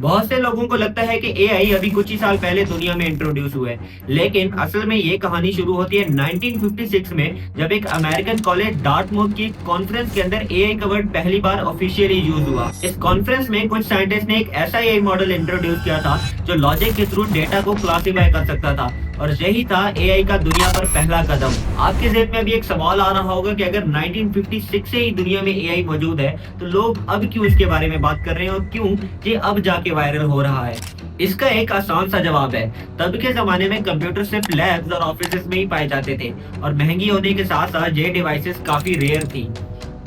बहुत से लोगों को लगता है कि एआई अभी कुछ ही साल पहले दुनिया में इंट्रोड्यूस हुआ है, लेकिन असल में ये कहानी शुरू होती है 1956 में, जब एक अमेरिकन कॉलेज डार्टमूथ की कॉन्फ्रेंस के अंदर एआई का वर्ड पहली बार ऑफिशियली यूज हुआ। इस कॉन्फ्रेंस में कुछ साइंटिस्ट ने एक ऐसा एआई मॉडल इंट्रोड्यूस किया था जो लॉजिक के थ्रू डेटा को क्लासिफाई कर सकता था, और यही था एआई का दुनिया पर पहला कदम। आपके ज़हन में अभी एक सवाल आ रहा होगा कि अगर 1956 से ही दुनिया में एआई मौजूद है, तो लोग अब क्यों इसके बारे में बात कर रहे हैं और क्यों ये अब जाके वायरल हो रहा है? इसका एक आसान सा जवाब है। तब के जमाने में कंप्यूटर सिर्फ लैब्स और ऑफिसेज में ही पाए जाते थे, और महंगी होने के साथ साथ ये डिवाइसेस काफी रेयर थी।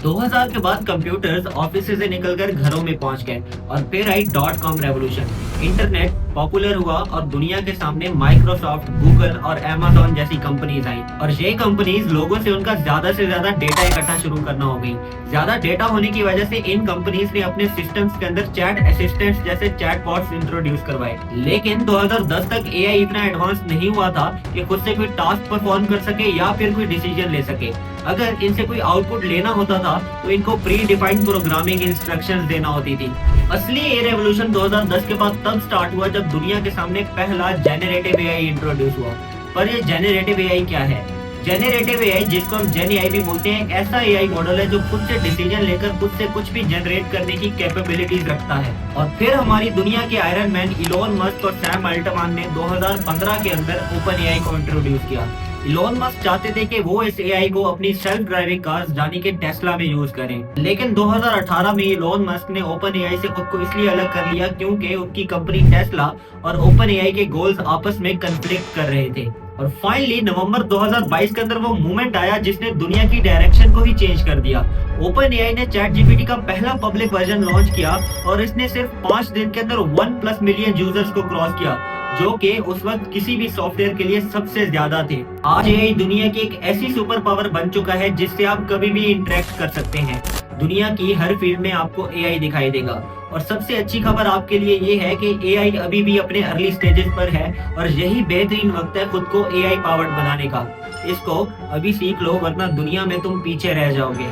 2000 के बाद कंप्यूटर्स ऑफिस से निकलकर घरों में पहुंच गए, और फिर आई .com रेवोल्यूशन। इंटरनेट पॉपुलर हुआ और दुनिया के सामने माइक्रोसॉफ्ट, गूगल और अमेज़न जैसी कंपनीज आई, और ये कंपनीज लोगों से उनका ज्यादा से ज्यादा डेटा इकट्ठा शुरू करना हो गई। ज्यादा डेटा होने की वजह से इन कंपनीज ने अपने सिस्टम्स के अंदर चैट असिस्टेंट्स जैसे चैटबॉट्स इंट्रोड्यूस करवाए। लेकिन 2010 तक एआई इतना एडवांस नहीं हुआ था कि खुद से कोई टास्क परफॉर्म कर सके या फिर कोई डिसीजन ले सके। अगर इनसे कोई आउटपुट लेना होता था तो इनको प्री डिफाइंड प्रोग्रामिंग इंस्ट्रक्शंस देना होती थी। असली ये रेवोल्यूशन 2010 के बाद तब स्टार्ट हुआ जब दुनिया के सामने पहला जेनरेटिव एआई इंट्रोड्यूस हुआ। पर ये जेनरेटिव एआई क्या है? जेनरेटिव एआई, जिसको हम जेन एआई भी बोलते हैं, एक ऐसा एआई मॉडल है जो खुद से डिसीजन लेकर खुद से कुछ भी जनरेट करने की कैपेबिलिटीज रखता है। और फिर हमारी दुनिया के आयरन मैन इलोन मस्क और सैम अल्टमान ने 2015 के अंदर ओपन एआई को इंट्रोड्यूस किया। इलोन मस्क चाहते थे कि वो इस एआई को अपनी सेल्फ ड्राइविंग कार्स यानी कि टेस्ला में यूज करें, लेकिन 2018 में इलोन मस्क ने ओपन एआई से खुद को इसलिए अलग कर लिया क्योंकि उनकी कंपनी टेस्ला और ओपन एआई के गोल्स आपस में कन्फ्लिक्ट कर रहे थे। और फाइनली नवंबर 2022 के अंदर वो मूवमेंट आया जिसने दुनिया की डायरेक्शन को ही चेंज कर दिया। ओपन एआई ने चैट जीपीटी का पहला पब्लिक वर्जन लॉन्च किया, और इसने सिर्फ 5 दिन के अंदर 1+ मिलियन यूजर्स को क्रॉस किया, जो कि उस वक्त किसी भी सॉफ्टवेयर के लिए सबसे ज्यादा थे। आज एआई दुनिया की एक ऐसी सुपर पावर बन चुका है जिससे आप कभी भी इंटरेक्ट कर सकते हैं। दुनिया की हर फील्ड में आपको एआई दिखाई देगा। और सबसे अच्छी खबर आपके लिए ये है कि एआई अभी भी अपने अर्ली स्टेजेस पर है, और यही बेहतरीन वक्त है खुद को एआई पावर्ड बनाने का। इसको अभी सीख लो, वरना दुनिया में तुम पीछे रह जाओगे।